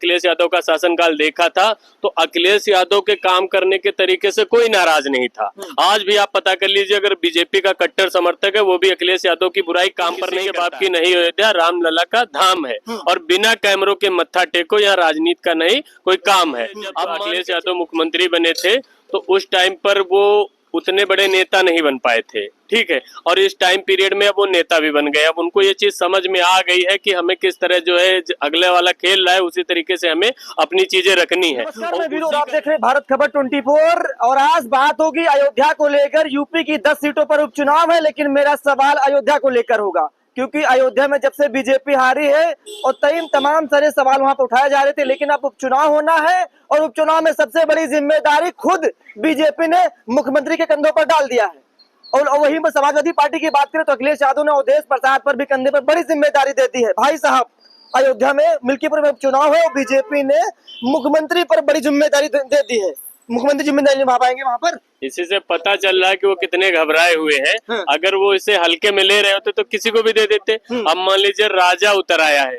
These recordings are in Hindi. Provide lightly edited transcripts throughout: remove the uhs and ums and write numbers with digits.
अखिलेश यादव का शासनकाल देखा था तो अखिलेश यादव के काम करने के तरीके से कोई नाराज नहीं था। आज भी आप पता कर लीजिए, अगर बीजेपी का कट्टर समर्थक है वो भी अखिलेश यादव की बुराई काम करने के बाप की नहीं, अयोध्या रामलला का धाम है और बिना कैमरों के मत्था टेको यहाँ राजनीति का नहीं कोई काम है। अब अखिलेश यादव मुख्यमंत्री बने थे तो उस टाइम पर वो उतने बड़े नेता नहीं बन पाए थे, ठीक है, और इस टाइम पीरियड में अब वो नेता भी बन गए। अब उनको ये चीज समझ में आ गई है कि हमें किस तरह जो है अगले वाला खेल रहा है उसी तरीके से हमें अपनी चीजें रखनी है। आप देख रहे हैं भारत खबर 24 और आज बात होगी अयोध्या को लेकर। यूपी की 10 सीटों पर उपचुनाव है, लेकिन मेरा सवाल अयोध्या को लेकर होगा, क्योंकि अयोध्या में जब से बीजेपी हारी है और तमाम सारे सवाल वहां पर उठाए जा रहे थे, लेकिन अब उपचुनाव होना है और उपचुनाव में सबसे बड़ी जिम्मेदारी खुद बीजेपी ने मुख्यमंत्री के कंधों पर डाल दिया है। और वहीं पर समाजवादी पार्टी की बात करें तो अखिलेश यादव ने अवधेश प्रसाद पर भी कंधे पर बड़ी जिम्मेदारी दे दी है। भाई साहब, अयोध्या में मिल्कीपुर में उपचुनाव है और बीजेपी ने मुख्यमंत्री पर बड़ी जिम्मेदारी दे दी है। मुख्यमंत्री जिम्मेदारी निभा पाएंगे वहां पर? इसी से पता चल रहा है कि वो कितने घबराए हुए हैं। हाँ। अगर वो इसे हल्के में ले रहे होते तो किसी को भी दे देते। अब मान लीजिए राजा उतर आया है,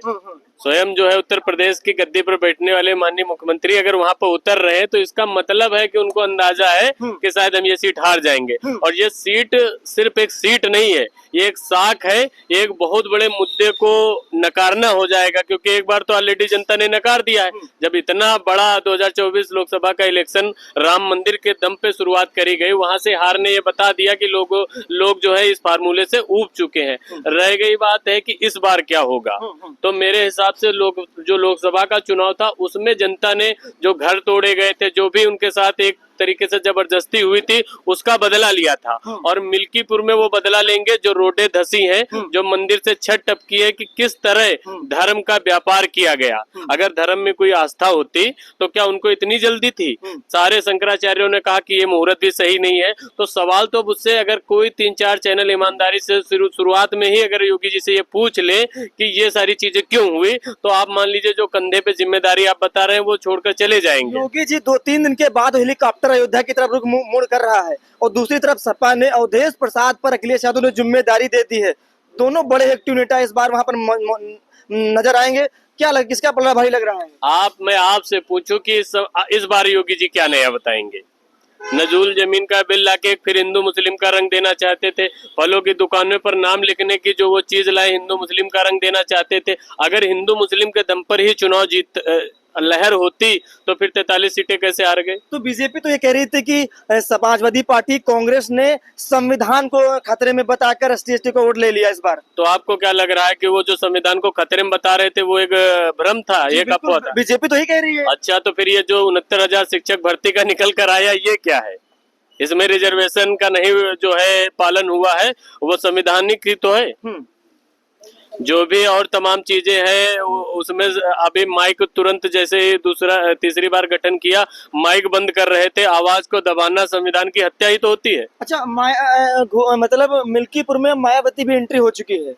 स्वयं जो है उत्तर प्रदेश की गद्दी पर बैठने वाले माननीय मुख्यमंत्री अगर वहां पर उतर रहे हैं तो इसका मतलब है कि उनको अंदाजा है कि शायद हम ये सीट हार जाएंगे। और ये सीट सिर्फ एक सीट नहीं है, ये एक साख है, ये एक बहुत बड़े मुद्दे को नकारना हो जाएगा, क्योंकि एक बार तो ऑलरेडी जनता ने नकार दिया है। जब इतना बड़ा 2024 लोकसभा का इलेक्शन राम मंदिर के दम पे शुरुआत करी गई, वहां से हार ने ये बता दिया कि लोग जो है इस फार्मूले से ऊब चुके हैं। रह गई बात है कि इस बार क्या होगा। तो मेरे हिसाब से जो लोकसभा का चुनाव था उसमें जनता ने जो घर तोड़े गए थे, जो भी उनके साथ एक तरीके से जबरदस्ती हुई थी, उसका बदला लिया था। और मिल्कीपुर में वो बदला लेंगे जो रोडे धसी हैं, जो मंदिर से छत टपकी है कि किस तरह धर्म का व्यापार किया गया। अगर धर्म में कोई आस्था होती तो क्या उनको इतनी जल्दी थी? सारे शंकराचार्यों ने कहा कि ये मुहूर्त भी सही नहीं है। तो सवाल तो उससे अगर कोई 3-4 चैनल ईमानदारी से शुरुआत में ही अगर योगी जी से ये पूछ ले कि ये सारी चीजें क्यों हुई, तो आप मान लीजिए जो कंधे पे जिम्मेदारी आप बता रहे हैं वो छोड़कर चले जाएंगे। योगी जी 2-3 दिन के बाद हेलीकॉप्टर अयोध्या की तरफ रुख मोड़ कर रहा है और दूसरी तरफ सपा ने अवधेश प्रसाद पर अखिलेश यादव ने जिम्मेदारी दे दी है। दोनों बड़े एक्टिव नेता इस बार वहां पर नजर आएंगे। क्या किसका पलड़ा भारी लग रहा है? मैं आपसे पूछूं कि इस बार योगी जी क्या नया बताएंगे? नजूल जमीन का बिल लाके फिर हिंदू मुस्लिम का रंग देना चाहते थे। फलों की दुकानों पर नाम लिखने की जो वो चीज लाए, हिंदू मुस्लिम का रंग देना चाहते थे। अगर हिंदू मुस्लिम के दम पर ही चुनाव लहर होती तो फिर 43 सीटें कैसे हार गए? तो बीजेपी तो ये कह रही थी कि समाजवादी पार्टी कांग्रेस ने संविधान को खतरे में बताकर ST/ST को वोट ले लिया इस बार। तो आपको क्या लग रहा है कि वो जो संविधान को खतरे में बता रहे थे वो एक भ्रम था, एक अफवाह था? बीजेपी तो ही कह रही है। अच्छा, तो फिर ये जो 69,000 शिक्षक भर्ती का निकल कर आया ये क्या है? इसमें रिजर्वेशन का नहीं जो है पालन हुआ है, वो संविधानिक ही तो है। जो भी और तमाम चीजें हैं उसमें अभी माइक तुरंत जैसे ही तीसरी बार गठन किया, माइक बंद कर रहे थे, आवाज को दबाना संविधान की हत्या ही तो होती है। अच्छा, मतलब मिल्कीपुर में मायावती भी एंट्री हो चुकी है,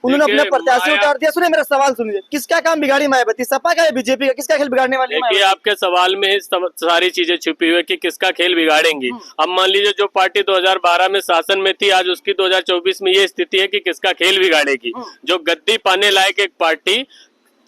उन्होंने अपना प्रत्याशी उतार दिया। सुनिए मेरा सवाल सुनिए, किसका काम बिगाड़ी मायावती? सपा का है, बीजेपी का? किसका खेल बिगाड़ने वाली है? देखिए आपके सवाल में ही सारी चीजें छुपी हुई है कि किसका खेल बिगाड़ेंगी। अब मान लीजिए जो पार्टी 2012 में शासन में थी, आज उसकी 2024 में ये स्थिति है कि किसका खेल बिगाड़ेगी। जो गद्दी पाने लायक एक पार्टी,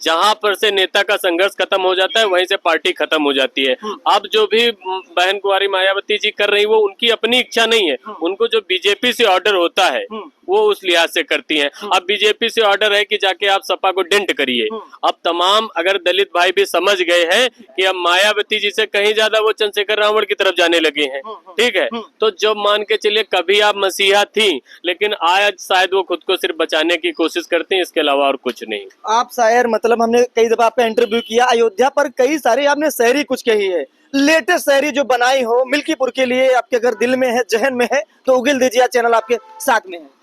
जहां पर से नेता का संघर्ष खत्म हो जाता है वहीं से पार्टी खत्म हो जाती है। अब जो भी बहन कुंवारी मायावती जी कर रही वो उनकी अपनी इच्छा नहीं है, उनको जो बीजेपी से ऑर्डर होता है वो उस लिहाज से करती हैं। अब बीजेपी से ऑर्डर है कि जाके आप सपा को डेंट करिए। अब तमाम अगर दलित भाई भी समझ गए हैं कि अब मायावती जी से कहीं ज्यादा वो चंद्रशेखर रावण की तरफ जाने लगे हैं, ठीक है, तो जब मान के चलिए कभी आप मसीहा थी, लेकिन आज शायद वो खुद को सिर्फ बचाने की कोशिश करते हैं, इसके अलावा और कुछ नहीं। आप शायर, मतलब हमने कई दफा आपका इंटरव्यू किया, अयोध्या पर कई सारी आपने शायरी कुछ कही है, लेटेस्ट शायरी जो बनाई हो मिल्कीपुर के लिए, आपके अगर दिल में है, जहन में है तो उगिल दीजिए, चैनल आपके साथ में है।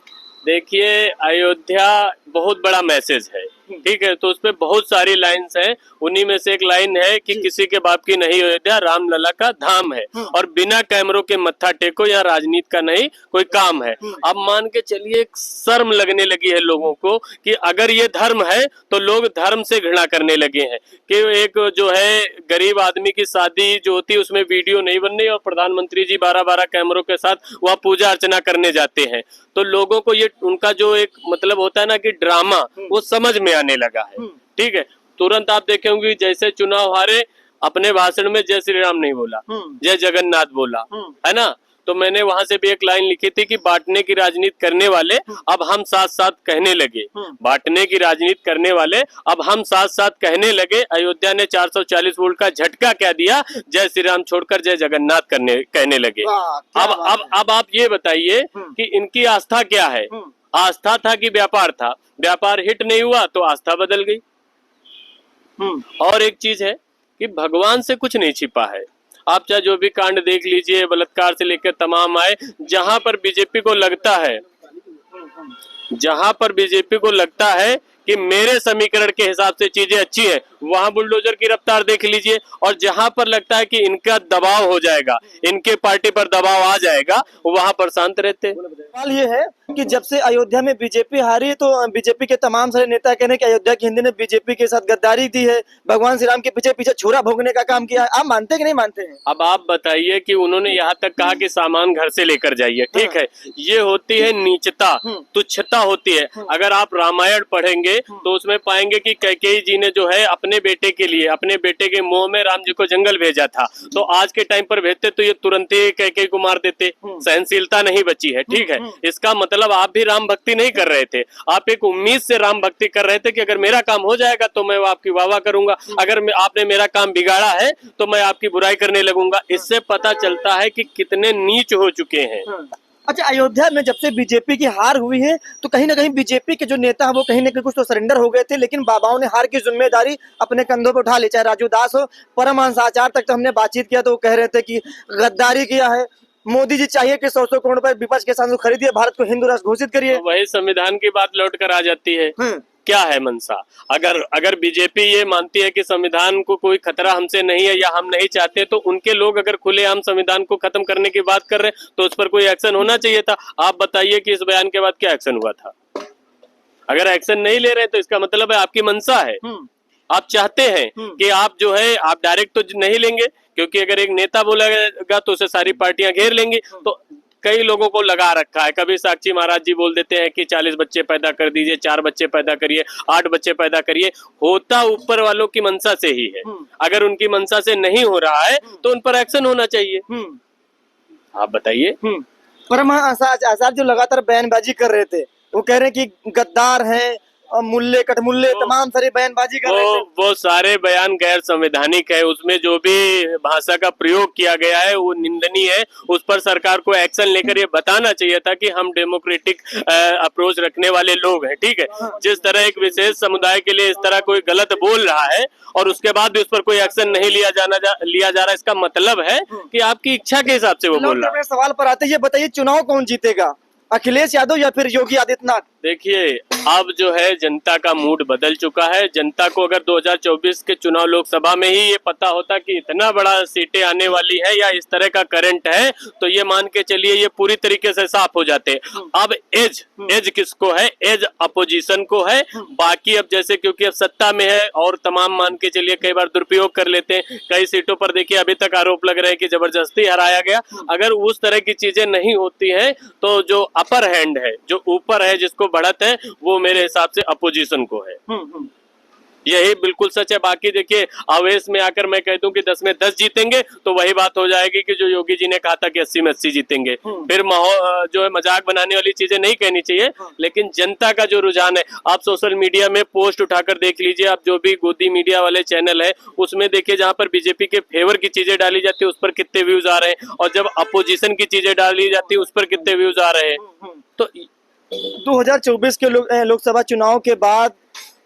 देखिए अयोध्या बहुत बड़ा मैसेज है, ठीक है, तो उसपे बहुत सारी लाइन्स हैं। उन्हीं में से एक लाइन है कि किसी के बाप की नहीं अयोध्या रामलला का धाम है और बिना कैमरों के मत्था टेको यहाँ राजनीति का नहीं कोई काम है। अब मान के चलिए एक शर्म लगने लगी है लोगों को कि अगर ये धर्म है तो लोग धर्म से घृणा करने लगे हैं कि एक जो है गरीब आदमी की शादी जो होती है उसमें वीडियो नहीं बननी और प्रधानमंत्री जी 12-12 कैमरों के साथ वह पूजा अर्चना करने जाते हैं। तो लोगों को ये उनका जो एक मतलब होता है ना कि ड्रामा, वो समझ में आने लगा है, ठीक है। तुरंत आप देखे होंगे जैसे चुनाव हारे अपने भाषण में जय श्री राम नहीं बोला, जय जगन्नाथ बोला, है ना। तो मैंने वहां से भी एक लाइन लिखी थी कि बांटने की राजनीति करने वाले अब हम साथ साथ कहने लगे, बांटने की राजनीति करने वाले अब हम साथ साथ कहने लगे। अयोध्या ने 440 वोल्ट का झटका क्या दिया, जय श्री राम छोड़कर जय जगन्नाथ कहने लगे। अब आप ये बताइए कि इनकी आस्था क्या है। आस्था था कि व्यापार था, व्यापार हिट नहीं हुआ तो आस्था बदल गई। और एक चीज है कि भगवान से कुछ नहीं छिपा है। आप चाहे जो भी कांड देख लीजिए, बलात्कार से लेकर तमाम आए, जहां पर बीजेपी को लगता है, जहां पर बीजेपी को लगता है कि मेरे समीकरण के हिसाब से चीजें अच्छी है, वहां बुलडोजर की रफ्तार देख लीजिए। और जहां पर लगता है कि इनका दबाव हो जाएगा, इनके पार्टी पर दबाव आ जाएगा, वहां पर शांत रहते। सवाल ये है कि जब से अयोध्या में बीजेपी हारी तो बीजेपी के तमाम सारे नेता कह रहे हैं कि अयोध्या की हिंदी ने बीजेपी के साथ गद्दारी दी है, भगवान श्री राम के पीछे पीछे छुरा भोगने का काम किया है। आप मानते कि नहीं मानते हैं? अब आप बताइए कि उन्होंने यहाँ तक कहा कि सामान घर से लेकर जाइए, ठीक है, ये होती है नीचता, तुच्छता होती है। अगर आप रामायण पढ़ेंगे तो उसमें पाएंगे कि कैकेयी जी ने जो है अपने बेटे के लिए, अपने बेटे के मोह में राम जी को जंगल भेजा था, तो आज के टाइम पर भेजते तो ये तुरंत ही कैकेयी को मार देते। सहनशीलता नहीं बची है, ठीक है। इसका मतलब आप भी राम भक्ति नहीं कर रहे थे, आप एक उम्मीद से राम भक्ति कर रहे थे कि अगर मेरा काम हो जाएगा तो मैं आपकी वाह करूंगा, अगर आपने मेरा काम बिगाड़ा है तो मैं आपकी बुराई करने लगूंगा। इससे पता चलता है कि कितने नीच हो चुके हैं। अच्छा, अयोध्या में जब से बीजेपी की हार हुई है तो कहीं ना कहीं बीजेपी के जो नेता है वो कहीं ना कहीं कुछ तो सरेंडर हो गए थे, लेकिन बाबाओं ने हार की जिम्मेदारी अपने कंधों पर उठा ली। चाहे राजू दास हो, परमहंस आचार्य तक तो हमने बातचीत किया तो वो कह रहे थे कि गद्दारी किया है। मोदी जी चाहिए कि 100 करोड़ रुपए विपक्ष के साथ खरीदिए, भारत को हिंदू राष्ट्र घोषित करिए। तो वही संविधान की बात लौट कर आ जाती है। क्या है मंशा? अगर बीजेपी ये मानती है कि संविधान को कोई खतरा हमसे नहीं है या हम नहीं चाहते, तो उनके लोग अगर खुलेआम संविधान को खत्म करने की बात कर रहे हैं तो उस पर कोई एक्शन होना चाहिए था। आप बताइए कि इस बयान के बाद क्या एक्शन हुआ था? अगर एक्शन नहीं ले रहे तो इसका मतलब है आपकी मंशा है, आप चाहते हैं कि आप जो है आप डायरेक्ट तो नहीं लेंगे, क्योंकि अगर एक नेता बोलेगा तो उसे सारी पार्टियां घेर लेंगी। तो कई लोगों को लगा रखा है, कभी साक्षी महाराज जी बोल देते हैं कि 40 बच्चे पैदा कर दीजिए, 4 बच्चे पैदा करिए, 8 बच्चे पैदा करिए। होता ऊपर वालों की मंशा से ही है। अगर उनकी मंशा से नहीं हो रहा है तो उन पर एक्शन होना चाहिए। आप बताइए। परमहंस आचार्य जो लगातार बयानबाजी कर रहे थे, वो कह रहे हैं कि गद्दार है, मुल्ले कटमुल्ले, तमाम सारी बयानबाजी कर रहे थे। वो सारे बयान गैर संवैधानिक है। उसमें जो भी भाषा का प्रयोग किया गया है वो निंदनीय है। उस पर सरकार को एक्शन लेकर ये बताना चाहिए था कि हम डेमोक्रेटिक अप्रोच रखने वाले लोग हैं, ठीक है। जिस तरह एक विशेष समुदाय के लिए इस तरह कोई गलत बोल रहा है और उसके बाद भी उस पर कोई एक्शन नहीं लिया जा रहा है, इसका मतलब है कि आपकी इच्छा के हिसाब से वो बोल रहा है। सवाल पर आते, ये बताइए चुनाव कौन जीतेगा, अखिलेश यादव या फिर योगी आदित्यनाथ? देखिए, अब जो है जनता का मूड बदल चुका है। जनता को अगर 2024 के चुनाव लोकसभा में ही ये पता होता कि इतना बड़ा सीटें आने वाली है या इस तरह का करंट है, तो ये मान के चलिए ये पूरी तरीके से साफ हो जाते। अब एज किसको है? एज अपोजिशन को है। बाकी अब जैसे क्योंकि अब सत्ता में है और तमाम मान के चलिए कई बार दुरुपयोग कर लेते हैं। कई सीटों पर देखिए अभी तक आरोप लग रहे हैं कि जबरदस्ती हराया गया। अगर उस तरह की चीजें नहीं होती है तो जो अपर हैंड है, जो ऊपर है, जिसको बढ़त है, वो मेरे हिसाब से अपोजिशन को है। यही बिल्कुल सच है। बाकी देखिए, आवेश में आकर मैं कह दूं कि 10 में 10 जीतेंगे तो वही बात हो जाएगी कि जो योगी जी ने कहा था कि 80 में 80 जीतेंगे। फिर जो है मजाक बनाने वाली चीजें नहीं कहनी चाहिए। लेकिन जनता का जो रुझान है, आप सोशल मीडिया में पोस्ट उठाकर देख लीजिए, आप जो भी गोदी मीडिया वाले चैनल है उसमें देखिए, जहां पर बीजेपी के फेवर की चीजें डाली जाती है उस पर कितने व्यूज आ रहे हैं, और जब अपोजिशन की चीजें डाली जाती है उस पर कितने व्यूज आ रहे हैं। तो 2024 के लोकसभा चुनाव के बाद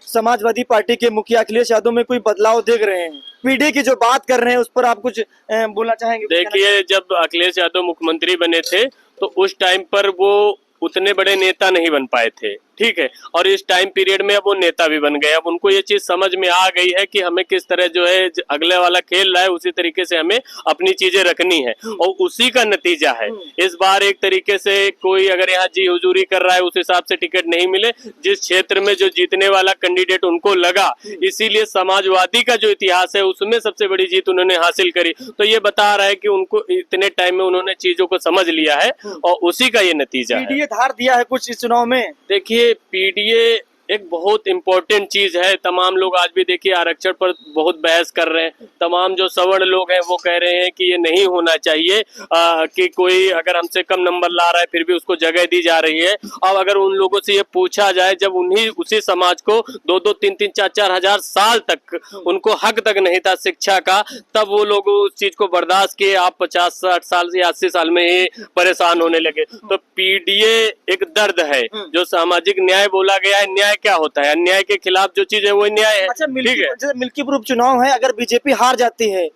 समाजवादी पार्टी के मुखिया अखिलेश यादव में कोई बदलाव देख रहे हैं? पीढ़ी की जो बात कर रहे हैं उस पर आप कुछ बोलना चाहेंगे? देखिए, जब अखिलेश यादव मुख्यमंत्री बने थे तो उस टाइम पर वो उतने बड़े नेता नहीं बन पाए थे, ठीक है। और इस टाइम पीरियड में अब वो नेता भी बन गए। अब उनको ये चीज समझ में आ गई है कि हमें किस तरह जो है अगले वाला खेल रहा है उसी तरीके से हमें अपनी चीजें रखनी है, और उसी का नतीजा है इस बार एक तरीके से कोई अगर यहाँ जी हुजूरी कर रहा है उस हिसाब से टिकट नहीं मिले। जिस क्षेत्र में जो जीतने वाला कैंडिडेट उनको लगा, इसीलिए समाजवादी का जो इतिहास है उसमें सबसे बड़ी जीत उन्होंने हासिल करी। तो ये बता रहा है कि उनको इतने टाइम में उन्होंने चीजों को समझ लिया है और उसी का ये नतीजा है। धार दिया है कुछ इस चुनाव में। देखिए, पीडीए एक बहुत इम्पोर्टेंट चीज है। तमाम लोग आज भी देखिए आरक्षण पर बहुत बहस कर रहे हैं। तमाम जो सवर्ण लोग हैं वो कह रहे हैं कि ये नहीं होना चाहिए, कि कोई अगर हमसे कम नंबर ला रहा है फिर भी उसको जगह दी जा रही है। अब अगर उन लोगों से ये पूछा जाए, जब उन्हीं उसी समाज को 2-2, 3-3, 4-4 हजार साल तक उनको हक तक नहीं था शिक्षा का, तब वो लोग उस चीज को बर्दाश्त किए। आप 50-60 साल या 80 साल में ही परेशान होने लगे। तो पीडीए एक दर्द है। जो सामाजिक न्याय बोला गया है, न्याय क्या होता है? अन्याय के खिलाफ जो चीज है वो न्याय है। अच्छा, ठीक है। जैसे मिल्कीपुर उपचुनाव है, अगर बीजेपी हार जाती है,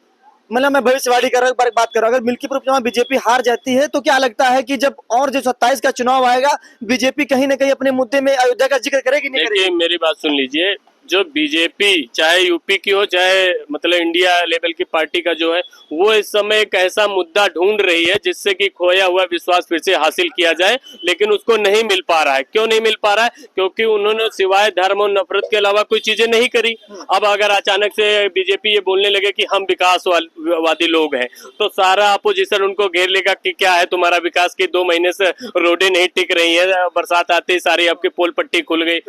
मतलब मैं भविष्यवाणी कर रहा हूँ, बात कर रहा हूँ, अगर मिल्कीपुर उपचुनाव बीजेपी हार जाती है तो क्या लगता है कि जब और जो 27 का चुनाव आएगा, बीजेपी कहीं ना कहीं अपने मुद्दे में अयोध्या का जिक्र करेगी नहीं करेगी? देखिए मेरी बात सुन लीजिए, जो बीजेपी चाहे यूपी की हो चाहे मतलब इंडिया लेवल की पार्टी का जो है, वो इस समय एक ऐसा मुद्दा ढूंढ रही है जिससे कि खोया हुआ विश्वास फिर से हासिल किया जाए, लेकिन उसको नहीं मिल पा रहा है। क्यों नहीं मिल पा रहा है? क्योंकि उन्होंने सिवाय धर्म और नफरत के अलावा कोई चीजें नहीं करी। अब अगर अचानक से बीजेपी ये बोलने लगे कि हम विकासवादी लोग हैं, तो सारा अपोजिशन उनको घेर लेगा कि क्या है तुम्हारा विकास, की 2 महीने से रोडें नहीं टिक रही है, बरसात आते ही सारी आपकी पोल पट्टी खुल गई।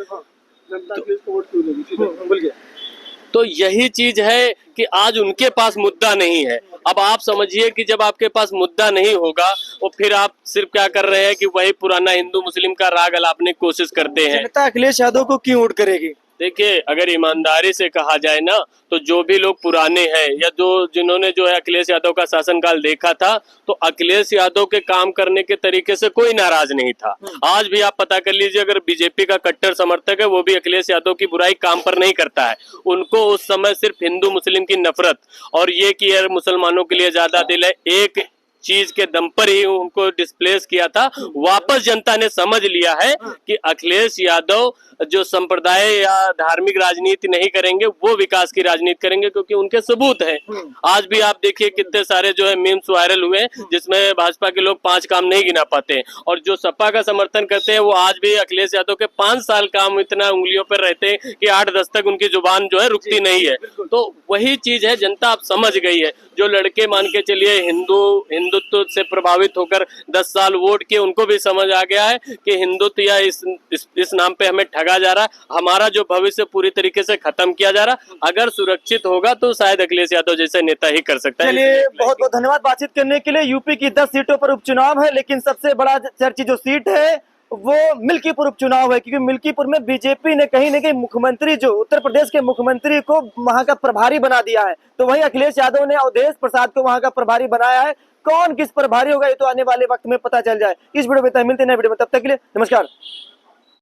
तो यही चीज है कि आज उनके पास मुद्दा नहीं है। अब आप समझिए कि जब आपके पास मुद्दा नहीं होगा और फिर आप सिर्फ क्या कर रहे हैं कि वही पुराना हिंदू मुस्लिम का राग अलापने की कोशिश करते हैं। जनता अखिलेश यादव को क्यों वोट करेगी? देखिए अगर ईमानदारी से कहा जाए ना, तो जो भी लोग पुराने हैं या जिन्होंने जो है अखिलेश यादव का शासनकाल देखा था, तो अखिलेश यादव के काम करने के तरीके से कोई नाराज नहीं था। आज भी आप पता कर लीजिए, अगर बीजेपी का कट्टर समर्थक है वो भी अखिलेश यादव की बुराई काम पर नहीं करता है। उनको उस समय सिर्फ हिंदू मुस्लिम की नफरत और ये कि यार मुसलमानों के लिए ज्यादा दिल है, एक चीज के दम पर ही उनको डिस्प्लेस किया था। वापस जनता ने समझ लिया है कि अखिलेश यादव जो संप्रदाय या धार्मिक राजनीति नहीं करेंगे, वो विकास की राजनीति करेंगे, क्योंकि उनके सबूत हैं। आज भी आप देखिए कितने सारे जो है मीम्स वायरल हुए जिसमें भाजपा के लोग 5 काम नहीं गिना पाते हैं, और जो सपा का समर्थन करते हैं वो आज भी अखिलेश यादव के 5 साल काम इतना उंगलियों पर रहते हैं कि 8-10 तक उनकी जुबान जो है रुकती नहीं है। तो वही चीज है, जनता अब समझ गई है। जो लड़के मान के चलिए हिंदुत्व से प्रभावित होकर 10 साल वोट किए, उनको भी समझ आ गया है कि हिंदुत्व या इस नाम पे हमें ठगा जा रहा है, हमारा जो भविष्य पूरी तरीके से खत्म किया जा रहा। अगर सुरक्षित होगा तो शायद अखिलेश यादव जैसे नेता ही कर सकता है। चलिए, बहुत बहुत धन्यवाद बातचीत करने के लिए। यूपी की 10 सीटों पर उपचुनाव है, लेकिन सबसे बड़ा चर्चित जो सीट है वो मिल्कीपुर उपचुनाव है, क्योंकि मिल्कीपुर में बीजेपी ने कहीं न कहीं मुख्यमंत्री, जो उत्तर प्रदेश के मुख्यमंत्री को वहां का प्रभारी बना दिया है, तो वहीं अखिलेश यादव ने अवधेश प्रसाद को वहां का प्रभारी बनाया है। कौन किस प्रभारी होगा ये तो आने वाले वक्त में पता चल जाए। इस वीडियो में मिलते हैं नए वीडियो में, तब तक के लिए नमस्कार।